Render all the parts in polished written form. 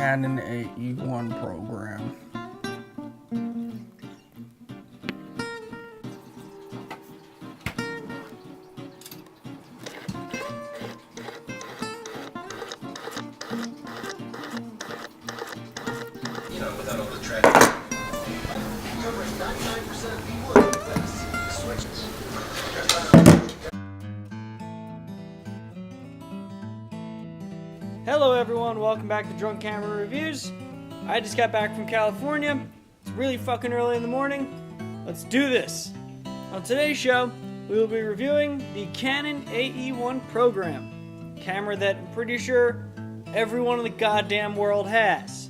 Canon AE-1 Program. Without all the traffic. Covering 99% of people in the place. Switches. Hello everyone, welcome back to Drunk Camera Reviews. I just got back from California. It's really fucking early in the morning. Let's do this. On today's show, we will be reviewing the Canon AE-1 Program. Camera that I'm pretty sure everyone in the goddamn world has.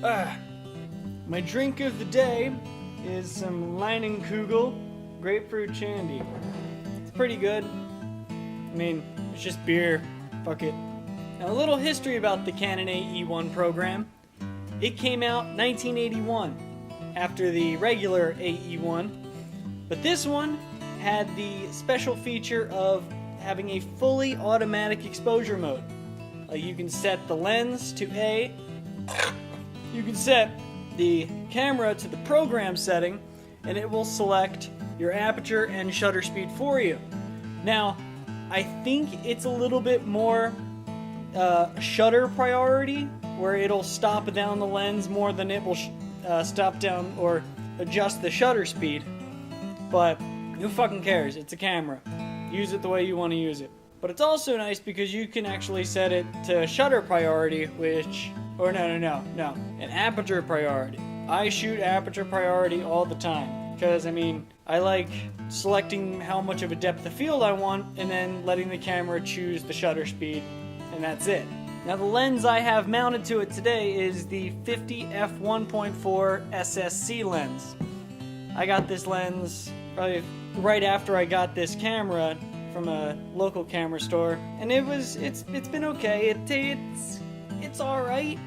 My drink of the day is some Leinenkugel grapefruit shandy. It's pretty good. I mean, it's just beer. Fuck it. Now, a little history about the Canon AE-1 program. It came out 1981 after the regular AE-1, but this one had the special feature of having a fully automatic exposure mode. You can set the lens to A, you can set the camera to the program setting, and it will select your aperture and shutter speed for you. Now, I think it's a little bit more shutter priority, where it'll stop down the lens more than it will stop down or adjust the shutter speed. But who fucking cares? It's a camera. Use it the way you want to use it. But it's also nice because you can actually set it to shutter priority, an aperture priority. I shoot aperture priority all the time because, I mean, I like selecting how much of a depth of field I want and then letting the camera choose the shutter speed, and that's it. Now, the lens I have mounted to it today is the 50 f1.4 SSC lens. I got this lens probably right after I got this camera from a local camera store, and it's been okay. It's all right.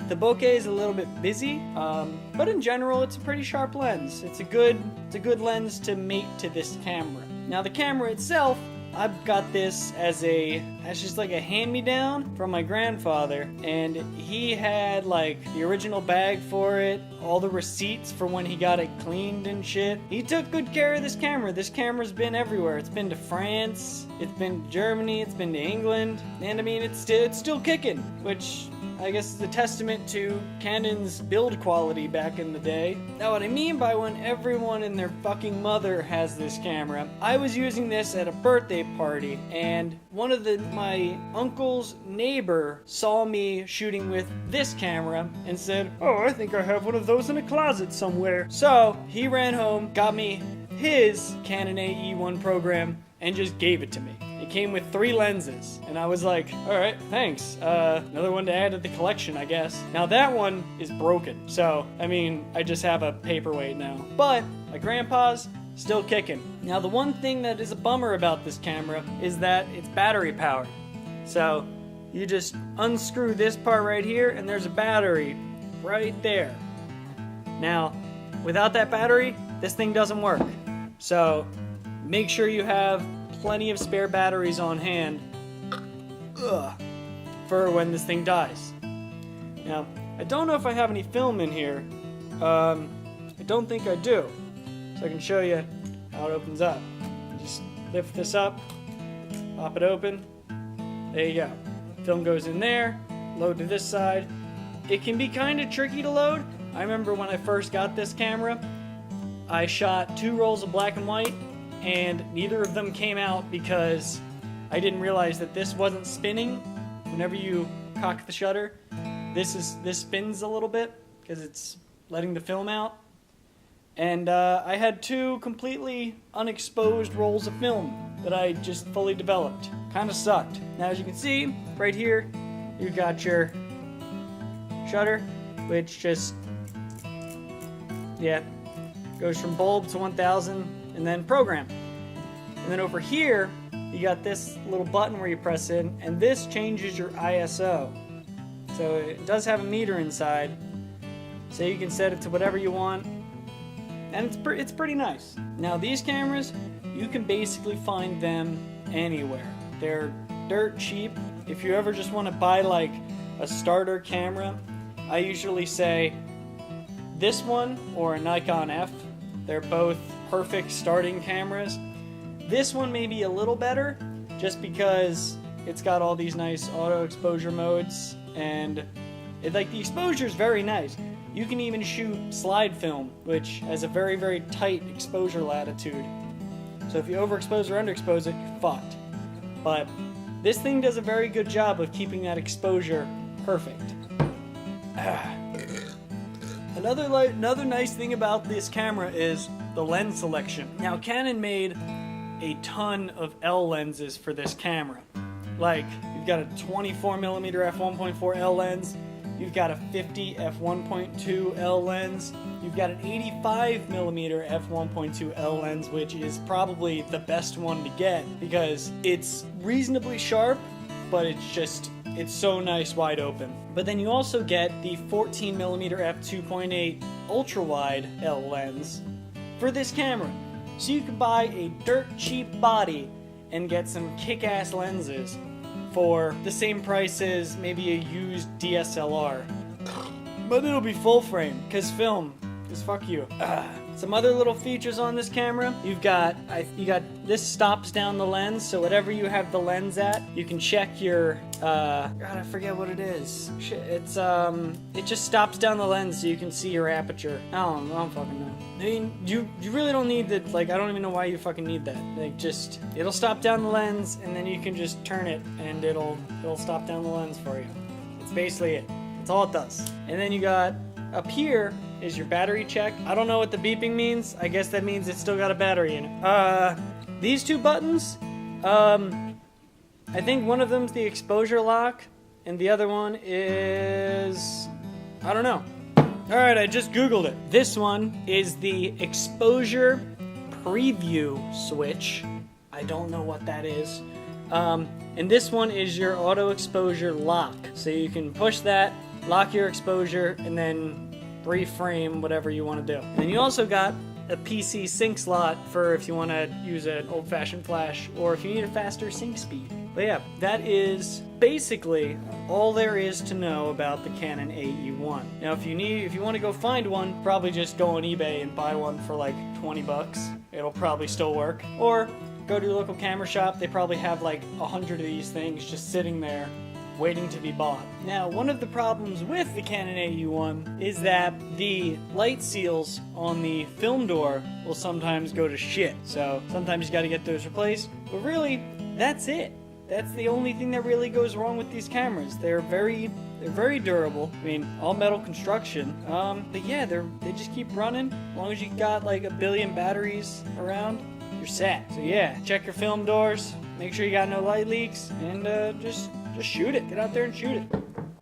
The bokeh is a little bit busy, but in general, it's a pretty sharp lens. It's a good lens to mate to this camera. Now, the camera itself, I've got this as just like a hand-me-down from my grandfather, and he had like the original bag for it, all the receipts for when he got it cleaned and shit. He took good care of this camera. This camera's been everywhere. It's been to France, it's been to Germany, it's been to England, and I mean, it's still kicking, which I guess is a testament to Canon's build quality back in the day. Now, what I mean by when everyone and their fucking mother has this camera, I was using this at a birthday party, and one of my uncle's neighbor saw me shooting with this camera and said, "Oh, I think I have one of those in a closet somewhere." So he ran home, got me his Canon AE-1 program, and just gave it to me. It came with 3 lenses, and I was like, alright, thanks. Another one to add to the collection, I guess. Now that one is broken, so, I mean, I just have a paperweight now. But my grandpa's still kicking. Now, the one thing that is a bummer about this camera is that it's battery powered. So, you just unscrew this part right here, and there's a battery right there. Now, without that battery, this thing doesn't work. So, make sure you have plenty of spare batteries on hand for when this thing dies. Now, I don't know if I have any film in here. I don't think I do. So I can show you how it opens up. Just lift this up, pop it open. There you go. Film goes in there, load to this side. It can be kind of tricky to load. I remember when I first got this camera, I shot 2 rolls of black and white, and neither of them came out because I didn't realize that this wasn't spinning. Whenever you cock the shutter, this spins a little bit because it's letting the film out. And I had 2 completely unexposed rolls of film that I just fully developed. Kind of sucked. Now, as you can see, right here, you got your shutter, which just, goes from bulb to 1000, and then program. And then over here, you got this little button where you press in, and this changes your ISO. So it does have a meter inside, so you can set it to whatever you want, and it's pretty nice. Now, these cameras, you can basically find them anywhere. They're dirt cheap. If you ever just want to buy like a starter camera, I usually say this one or a Nikon F. They're both perfect starting cameras. This one may be a little better just because it's got all these nice auto exposure modes, and the exposure is very nice. You can even shoot slide film, which has a very, very tight exposure latitude. So if you overexpose or underexpose it, you're fucked. But this thing does a very good job of keeping that exposure perfect. Another nice thing about this camera is the lens selection. Now, Canon made a ton of L lenses for this camera. Like, you've got a 24mm f1.4 L lens, you've got a 50 f1.2 L lens, you've got an 85mm f1.2 L lens, which is probably the best one to get because it's reasonably sharp, but it's so nice wide open. But then you also get the 14mm f2.8 ultra wide L lens for this camera. So you can buy a dirt cheap body and get some kick-ass lenses for the same price as maybe a used DSLR. But it'll be full frame, cause film, cause fuck you. Some other little features on this camera. You got this stops down the lens, so whatever you have the lens at, you can check your God, I forget what it is. Shit, it's it just stops down the lens so you can see your aperture. I don't fucking know. I mean, you really don't need that. Like, I don't even know why you fucking need that. Like, just it'll stop down the lens, and then you can just turn it, and it'll stop down the lens for you. It's basically it. That's all it does. And then you got up here is your battery check. I don't know what the beeping means. I guess that means it's still got a battery in it. These two buttons, I think one of them's the exposure lock, and the other one is, I don't know. Alright, I just Googled it. This one is the exposure preview switch. I don't know what that is. And this one is your auto exposure lock. So you can push that, lock your exposure, and then reframe whatever you want to do. And then you also got a PC sync slot for if you want to use an old-fashioned flash or if you need a faster sync speed. But yeah, that is basically all there is to know about the Canon AE-1. Now if you want to go find one, probably just go on eBay and buy one for like 20 bucks. It'll probably still work. Or go to your local camera shop. They probably have like 100 of these things just sitting there waiting to be bought. Now, one of the problems with the Canon AE-1 is that the light seals on the film door will sometimes go to shit. So sometimes you gotta get those replaced. But really, that's it. That's the only thing that really goes wrong with these cameras. They're very durable. I mean, all metal construction. But yeah, they just keep running. As long as you got like a billion batteries around, you're set. So yeah, check your film doors. Make sure you got no light leaks, and just shoot it. Get out there and shoot it.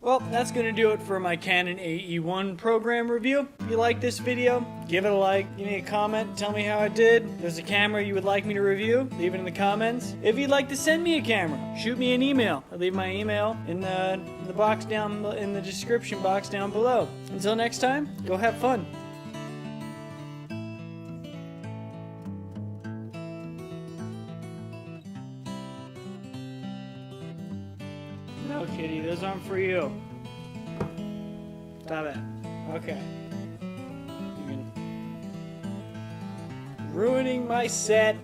Well, that's going to do it for my Canon AE-1 program review. If you like this video, give it a like, give me a comment, tell me how I did. If there's a camera you would like me to review, leave it in the comments. If you'd like to send me a camera, shoot me an email. I'll leave my email in the box down in the description box down below. Until next time, go have fun. No, kitty, those aren't for you. Stop it. Okay. Ruining my set.